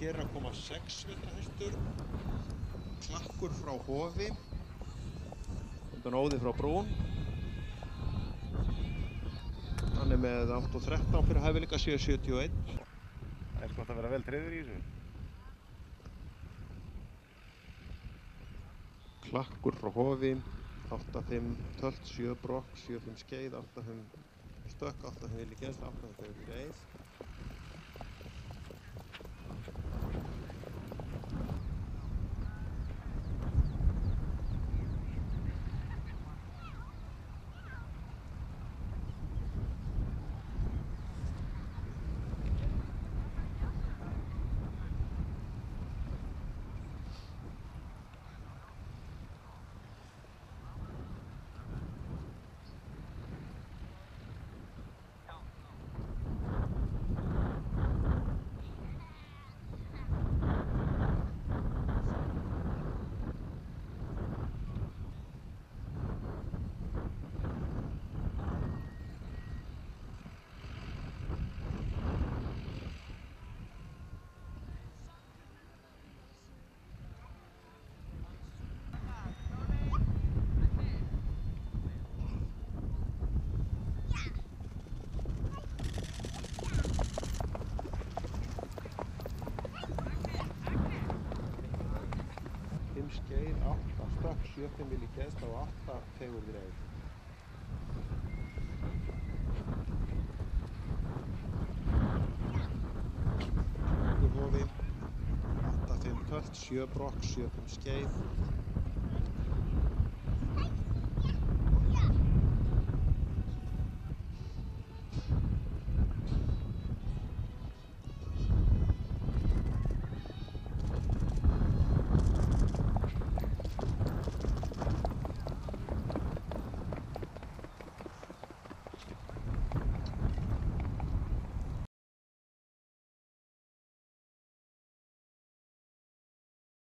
Hér er að koma 6 vetrahestur, Klakkur frá Hofi, undan Óði frá Brún. Hann er með 8.13 fyrir hæfileika, 7.71. Það er gott að vera vel tryggður í þessu. Klakkur frá Hofi, 8.5 tölt, 7 brokk, 7.5 skeið, 8.5 stökk, 8.5 villi kennsla, 8.5 reið. Skeið, 8 stökk, 7.5 villi kennsla og 8 fegurð reið. Klakkur Hofi, 8.5 tölt, 7 brokk, 7.5 skeið,